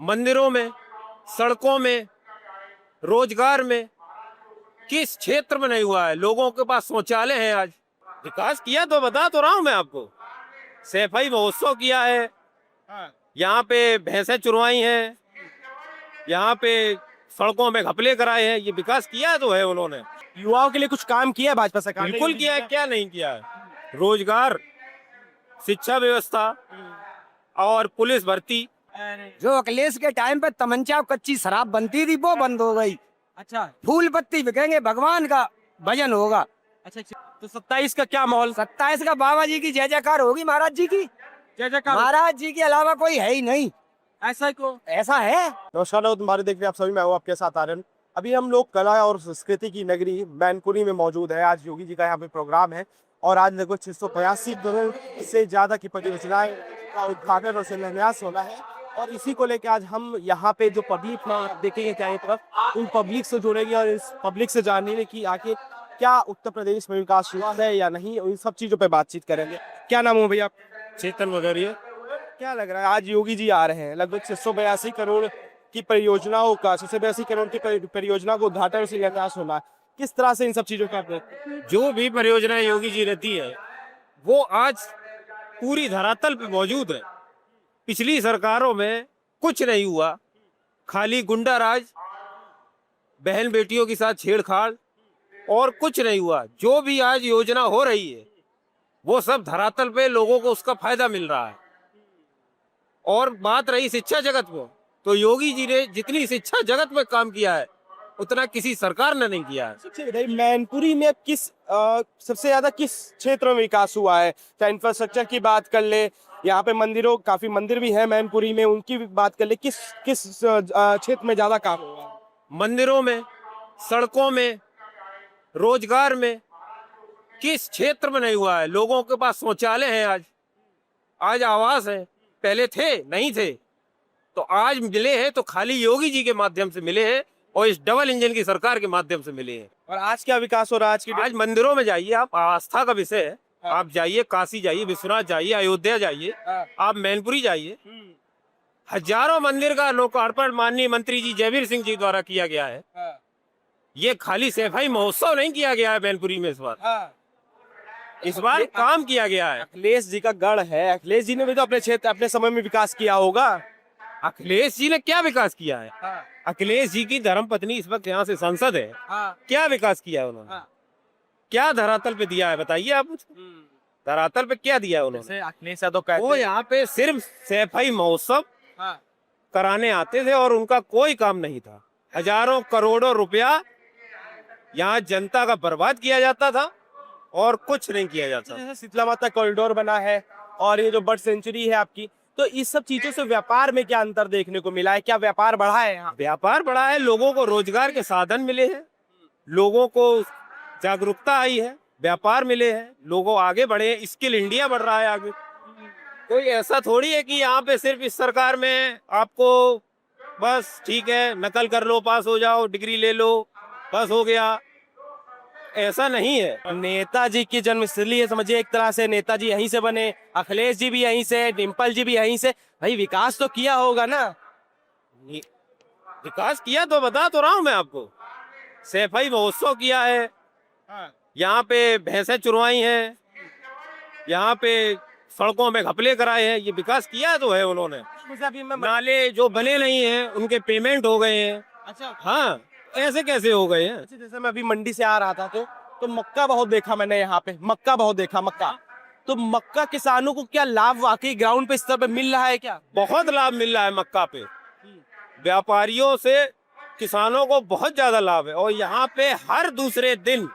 मंदिरों में, सड़कों में, रोजगार में, किस क्षेत्र में नहीं हुआ है? लोगों के पास शौचालय है आज। विकास किया तो बता तो रहा हूं मैं आपको। सफाई महोत्सव किया है, यहाँ पे भैंसें चुरवाई हैं, यहाँ पे सड़कों में घपले कराए हैं। ये विकास किया तो है उन्होंने। युवाओं के लिए कुछ काम किया है भाजपा सरकार ने? बिल्कुल किया है, क्या नहीं किया है? रोजगार, शिक्षा व्यवस्था और पुलिस भर्ती। जो अखिलेश के टाइम पे तमंचा और कच्ची शराब बनती थी वो बंद हो गई। अच्छा फूल पत्ती बिकेंगे, भगवान का भजन होगा। अच्छा। तो 27 का क्या माहौल? 27 का बाबा जी की जय जयकार होगी, महाराज जी की। जय जयकार। महाराज जी के अलावा कोई है ही नहीं। ऐसा क्यों? ऐसा है। नमस्कार लोग, तुम्हारे देख रहे हैं आप सभी। मैं हूं आपके साथ आर्यन। अभी हम लोग कला और संस्कृति की नगरी मैनपुरी में मौजूद है। आज योगी जी का यहाँ पे प्रोग्राम है और आज लगभग 685 करोड़ से ज्यादा की परियोजनाएं का उद्घाटन और शिलान्यास होना है। और इसी को लेकर आज हम यहाँ पे जो पब्लिक देखेंगे चारों तरफ, उन पब्लिक से जुड़ेंगे और इस पब्लिक से जानेंगे कि आखिर क्या उत्तर प्रदेश में विकास हुआ है या नहीं, इन सब चीजों पे बातचीत करेंगे। क्या नाम हो भैया आप? चेतन वगैरह। क्या लग रहा है आज योगी जी आ रहे हैं, लगभग 682 करोड़ की परियोजनाओं का 682 करोड़ की परियोजना को उद्घाटन और शिलान्यास होना है। किस तरह से इन सब चीजों का जो भी परियोजनाएं योगी जी रहती है वो आज पूरी धरातल पे मौजूद है। पिछली सरकारों में कुछ नहीं हुआ, खाली गुंडा राज, बहन बेटियों के साथ छेड़छाड़ और कुछ नहीं हुआ। जो भी आज योजना हो रही है वो सब धरातल पे लोगों को उसका फायदा मिल रहा है। और बात रही शिक्षा जगत में, तो योगी जी ने जितनी शिक्षा जगत में काम किया है उतना किसी सरकार ने नहीं किया है। सबसे बताइए, मैनपुरी में सबसे ज्यादा किस क्षेत्र में विकास हुआ है? चाहे इंफ्रास्ट्रक्चर की बात कर ले, यहाँ पे मंदिरों, काफी मंदिर भी है मैनपुरी में, उनकी भी बात कर ले, किस किस क्षेत्र में ज्यादा काम हुआ है? मंदिरों में, सड़कों में, रोजगार में, किस क्षेत्र में नहीं हुआ है? लोगों के पास शौचालय है आज आवास है, पहले थे नहीं थे, तो आज मिले हैं तो खाली योगी जी के माध्यम से मिले हैं और इस डबल इंजन की सरकार के माध्यम से मिले हैं। और आज क्या विकास हो रहा है? आज मंदिरों में जाइए, आप आस्था का विषय है। आप जाइए, काशी जाइए, विश्वनाथ जाइए, अयोध्या जाइए, आप मैनपुरी जाइए, हजारों मंदिर का लोकार्पण माननीय मंत्री जी जयवीर सिंह जी द्वारा किया गया है। ये खाली सफाई महोत्सव नहीं किया गया है मैनपुरी में, इस बार काम किया गया है। अखिलेश जी का गढ़ है, अखिलेश जी ने भी तो अपने क्षेत्र, अपने समय में विकास किया होगा। अखिलेश जी ने क्या विकास किया है? अखिलेश जी की धर्मपत्नी इस वक्त यहाँ से सांसद है। क्या विकास किया है उन्होंने? क्या धरातल पे दिया है बताइए आप मुझे। धरातल पे क्या दिया है उन्होंने? अखिलेश यादव कहते वो यहाँ पे सिर्फ सफाई महोत्सव कराने आते थे और उनका कोई काम नहीं था। हजारों करोड़ों रुपया यहाँ जनता का बर्बाद किया जाता था और कुछ नहीं किया जाता। जैसे शीतला माता कॉरिडोर बना है और ये जो बर्ड सेंचुरी है आपकी, तो इस सब चीजों से व्यापार में क्या अंतर देखने को मिला है? क्या व्यापार बढ़ा है यहाँ? व्यापार बढ़ा है, लोगों को रोजगार के साधन मिले हैं, लोगों को जागरूकता आई है, व्यापार मिले हैं, लोगों आगे बढ़े हैं, स्किल इंडिया बढ़ रहा है आगे। कोई ऐसा थोड़ी है कि यहाँ पे सिर्फ इस सरकार में आपको बस ठीक है नकल कर लो, पास हो जाओ, डिग्री ले लो, बस हो गया, ऐसा नहीं है। नेताजी की जन्मस्थली है, समझिए एक तरह से नेताजी यहीं से बने, अखिलेश जी भी यहीं से, डिम्पल जी भी यहीं से। भाई विकास तो किया होगा ना? विकास किया तो बता तो रहा हूं मैं आपको। सफाई महोत्सव किया है, यहाँ पे भैंसें चुरवाई हैं, यहाँ पे सड़कों में घपले कराए हैं। ये विकास किया तो है उन्होंने। नाले जो बने नहीं हैं उनके पेमेंट हो गए हैं। अच्छा, हाँ, ऐसे कैसे हो गए हैं? जैसे मैं अभी मंडी से आ रहा था तो मक्का बहुत देखा मैंने, यहाँ पे मक्का बहुत देखा। मक्का तो मक्का किसानों को क्या लाभ वाकई ग्राउंड पे स्तर पे मिल रहा है क्या? बहुत लाभ मिल रहा है मक्का पे, व्यापारियों से किसानों को बहुत ज्यादा लाभ है। और यहाँ पे हर दूसरे दिन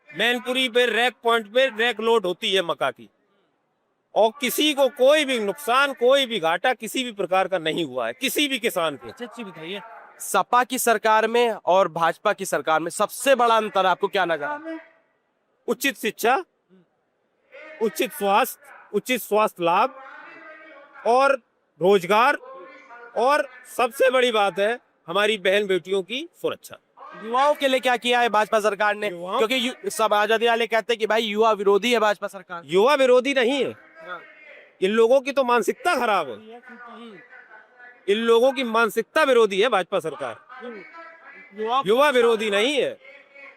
मैनपुरी पे रैक पॉइंट पे रैक लोड होती है मक्का की, और किसी को कोई भी नुकसान, कोई भी घाटा किसी भी प्रकार का नहीं हुआ है किसी भी किसान को। अच्छी बताइए, सपा की सरकार में और भाजपा की सरकार में सबसे बड़ा अंतर आपको क्या नजर? उचित शिक्षा, उचित स्वास्थ्य लाभ और रोजगार, और सबसे बड़ी बात है हमारी बहन बेटियों की सुरक्षा। युवाओं के लिए क्या किया है भाजपा सरकार ने? क्योंकि सब आजादी वाले कहते हैं कि भाई युवा विरोधी है भाजपा सरकार। युवा विरोधी नहीं है, इन लोगों की तो मानसिकता खराब है। इन लोगों की मानसिकता विरोधी है भाजपा सरकार, युवा विरोधी नहीं है।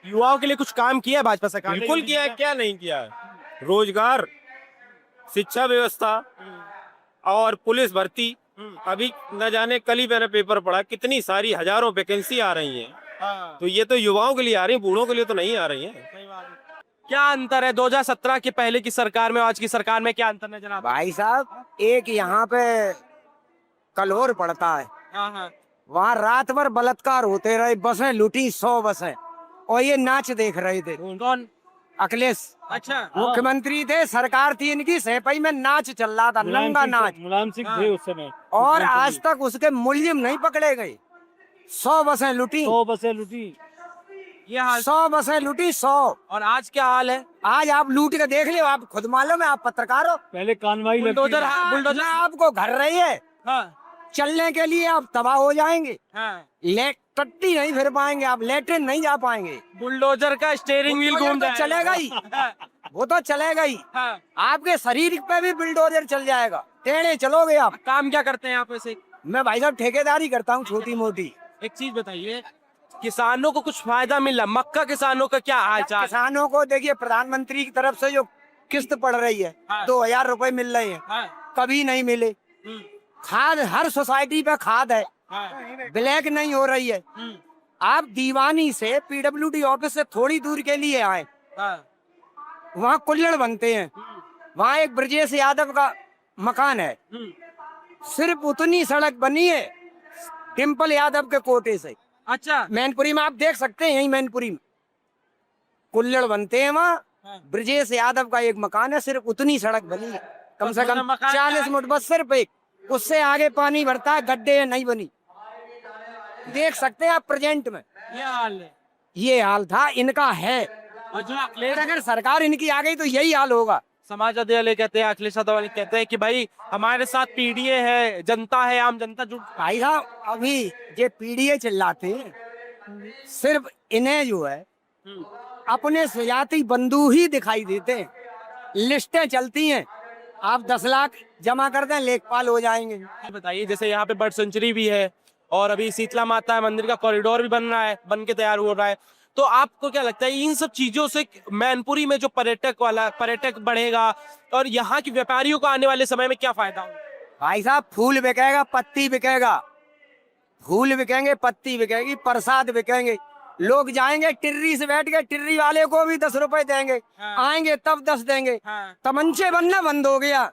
युवाओं के लिए कुछ काम किया है भाजपा सरकार ने? बिल्कुल किया है, क्या नहीं किया है। रोजगार, शिक्षा व्यवस्था और पुलिस भर्ती, अभी न जाने कल ही मैंने पेपर पढ़ा कितनी सारी हजारों वैकेंसी आ रही हैं। हाँ, तो ये तो युवाओं के लिए आ रही है, बूढ़ों के लिए तो नहीं आ रही है। सही बात है। क्या अंतर है 2017 के पहले की सरकार में और आज की सरकार में, क्या अंतर नजर आता है? भाई साहब एक यहाँ पे कलहोर पड़ता है, हाँ हाँ वहाँ रात भर बलात्कार होते रहे, बसें लूटी 100 बसें, और ये नाच देख रहे थे। कौन? अखिलेश अच्छा मुख्यमंत्री थे, सरकार थी इनकी, सैपई में नाच चल रहा था, नंगा नाच, मुलायम सिंह थे उस समय। और आज तक उसके मुलजिम नहीं पकड़े गए। 100 बसें लूटी, 100 बसें लूटी, ये हाल। 100 बसें लूटी, 100। और आज क्या हाल है? आज आप लूट के देख लियो, आप खुद मालूम है, आप पत्रकार हो। पहले कानवाई बुलडोजर, बुलडोजर। आपको घर रही है, हाँ चलने के लिए आप तबाह हो जाएंगे, हाँ, टट्टी नहीं फिर पाएंगे, आप लेटरिन नहीं जा पाएंगे। बुलडोजर का स्टीयरिंग व्हील घूम तो जाएगा। चलेगा ही, वो तो चलेगा ही, हाँ। आपके शरीर पे भी बुलडोजर चल जाएगा, टेढ़े चलोगे आप। काम क्या करते हैं आप वैसे? मैं भाई साहब ठेकेदारी करता हूँ छोटी मोटी। एक चीज बताइए, किसानों को कुछ फायदा मिला? मक्का किसानों का क्या हाल चाल? किसानों को देखिए, प्रधानमंत्री की तरफ से जो किस्त पड़ रही है, हाँ। 2000 रुपए मिल रहे हैं, हाँ, कभी नहीं मिले। हम्म, खाद हर सोसाइटी पे खाद है, हाँ, ब्लैक नहीं हो रही है। हम्म, आप दीवानी से पीडब्ल्यूडी ऑफिस से थोड़ी दूर के लिए आए, हाँ, वहाँ कुल्हड़ बनते हैं, वहाँ एक ब्रजेश यादव का मकान है, हम्म। सिर्फ उतनी सड़क बनी है डिम्पल यादव के कोटे से। अच्छा, मैनपुरी में आप देख सकते हैं, यही मैनपुरी में कुल्हड़ बनते हैं, वहाँ हाँ। ब्रजेश यादव का एक मकान है, सिर्फ उतनी सड़क बनी है, कम से कम मकान 40 फुट, बस सिर्फ एक, उससे आगे पानी भरता है, गड्ढे नहीं बनी। देख सकते हैं आप प्रेजेंट में, ये हाल है। ये हाल था इनका है। और जो अखिलेश अगर सरकार इनकी आ गई तो यही हाल होगा। समाजवादी वाले कहते हैं, अखिलेश यादव वाले कहते हैं कि भाई हमारे साथ पीडीए है, जनता है, आम जनता जुट। भाई साहब अभी ये पीडीए चिल्लाते हैं, सिर्फ इन्हें जो है अपने सजाती बंधु ही दिखाई देते हैं, लिस्टें चलती हैं, आप 10 लाख जमा कर दें लेखपाल हो जाएंगे। ये बताइए, जैसे यहाँ पे बर्ड सेंचुरी भी है और अभी शीतला माता मंदिर का कॉरिडोर भी बन रहा है, बन के तैयार हो रहा है, तो आपको क्या लगता है इन सब चीजों से मैनपुरी में जो पर्यटक बढ़ेगा और यहाँ के व्यापारियों को आने वाले समय में क्या फायदा होगा? भाई साहब फूल बिकेगा, पत्ती बिकेगा, फूल बिकेंगे, पत्ती बिकेगी, प्रसाद बिकेंगे, लोग जाएंगे टिर्री से बैठ के, टिर्री वाले को भी 10 रुपए देंगे, हाँ। आएंगे तब 10 देंगे। हाँ। तमंचे बनना बंद हो गया,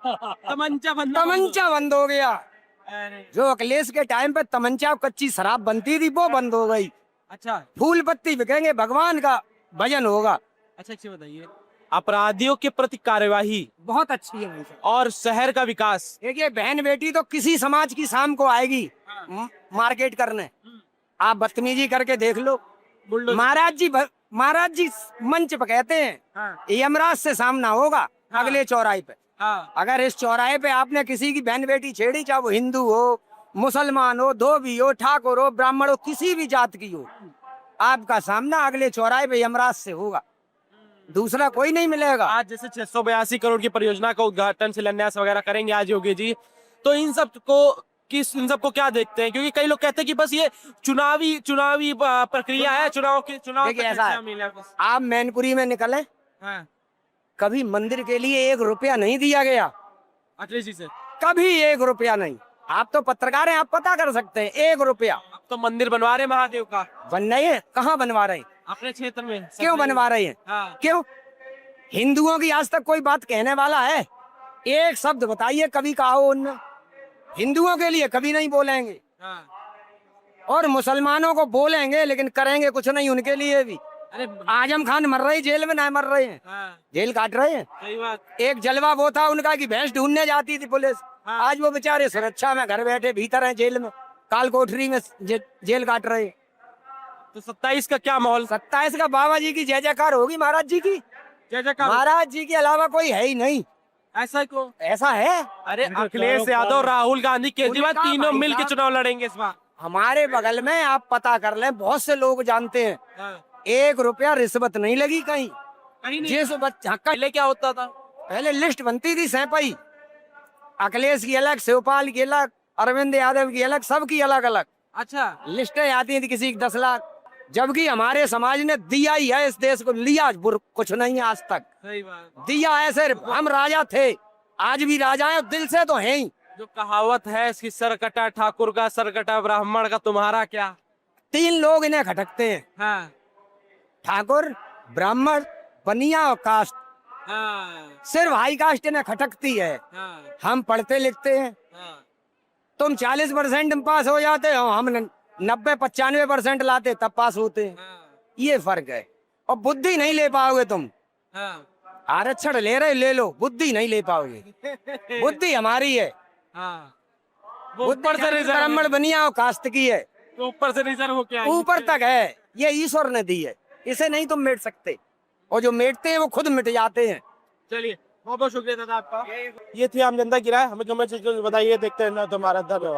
तमंचा तमंचा बंद हो गया। अरे, जो अखिलेश के टाइम पे तमंचा और कच्ची शराब बनती थी वो बंद हो गई, अच्छा फूल पत्ती बिकेंगे, भगवान का भजन होगा। अच्छा, अच्छी बताइए, अपराधियों के प्रति कार्यवाही बहुत अच्छी है भाई साहब। और शहर का विकास। देखिए बहन बेटी तो किसी समाज की शाम को आएगी मार्केट करने, आप बदतमीजी करके देख लो। महाराज जी मंच पे कहते हैं हाँ। यमराज से सामना होगा हाँ। अगले चौराहे पे। हाँ। अगर इस चौराहे पे आपने किसी की बहन बेटी छेड़ी, चाहे वो हिंदू हो, मुसलमान हो, धोबी हो, ठाकुर हो, ब्राह्मण हो, किसी भी जात की हो, आपका सामना अगले चौराहे पे यमराज से होगा, दूसरा कोई नहीं मिलेगा। आज जैसे 682 करोड़ की परियोजना का उद्घाटन शिलान्यास वगैरह करेंगे आज योगी जी, तो इन सबको क्या देखते हैं? क्योंकि कई लोग कहते हैं कि बस ये चुनावी प्रक्रिया है, चुनाव देखिए ऐसा है, आप मैनपुरी में निकले, हाँ। कभी मंदिर के लिए 1 रुपया नहीं दिया गया, अखिलेश जी से कभी 1 रुपया नहीं। आप तो पत्रकार हैं, आप पता कर सकते हैं, 1 रुपया। अब तो मंदिर बनवा रहे महादेव का, बन रही है, कहाँ बनवा रहे हैं, अपने क्षेत्र में क्यों बनवा रहे हैं? हाँ। क्यों? हिंदुओं की आज तक कोई बात कहने वाला है? एक शब्द बताइए कभी कहा हो उनने? हिंदुओं के लिए कभी नहीं बोलेंगे, हाँ। और मुसलमानों को बोलेंगे लेकिन करेंगे कुछ नहीं उनके लिए भी। अरे आजम खान मर रहे, जेल में नहीं मर रहे हैं, हाँ, जेल काट रहे हैं। सही बात। एक जलवा वो था उनका कि भैंस ढूंढने जाती थी पुलिस, हाँ। आज वो बेचारे सुरक्षा में घर बैठे भीतर हैं जेल में, काल कोठरी में जेल काट रहे हैं। तो 27 का क्या माहौल? 27 का बाबा जी की जय जयकार होगी, महाराज जी की। जय जयकार। महाराज जी के अलावा कोई है ही नहीं। ऐसा क्यों? ऐसा है, अरे अखिलेश यादव, राहुल गांधी, केजरीवाल उनका तीनों भाई मिलकर साहब- चुनाव लड़ेंगे इस बार। हमारे बगल में आप पता कर लें, बहुत से लोग जानते हैं, हाँ। 1 रुपया रिश्वत नहीं लगी कहीं। कहीं नहीं। जिस बच्चा पहले क्या होता था? पहले लिस्ट बनती थी सैपई, अखिलेश की अलग, शिवपाल की अलग, अरविंद यादव की अलग, सबकी अलग अलग अच्छा। लिस्टें आती थी, किसी की 10 लाख, जबकि हमारे समाज ने दिया ही है इस देश को, लिया कुछ नहीं है आज तक। सही बात। दिया है सिर्फ, हम राजा थे, आज भी राजा हैं, दिल से तो हैं ही। जो कहावत है इसकी, सरकटा ठाकुर का सरकटा ब्राह्मण का, तुम्हारा क्या? 3 लोग इन्हें खटकते हैं, हाँ ठाकुर, ब्राह्मण, बनिया और कास्ट। हाँ सिर्फ हाई कास्ट इन्हें खटकती है। हाँ हम पढ़ते लिखते हैं, हाँ। तुम 40% में पास हो जाते हो, हम 90-95% लाते तब पास होते हैं। हाँ ये फर्क है। और बुद्धि नहीं ले पाओगे तुम, हाँ आरक्षण ले रहे ले लो, बुद्धि नहीं ले पाओगे। बुद्धि हमारी है, हाँ। वो बुद्धि ऊपर से रिजर्व, ब्राह्मण बनिया और कास्ट की है, वो ऊपर से रिजर्व हो क्या? ऊपर तक है, ये ईश्वर ने दी है, इसे नहीं तुम मेट सकते, और जो मेटते हैं वो खुद मिट जाते हैं। चलिए, बहुत बहुत शुक्रिया दादा आपका। ये थी आम जनता की राय, हमें कमेंट सेक्शन में बताइए, देखते हैं ना तुम्हारा धन्यवाद।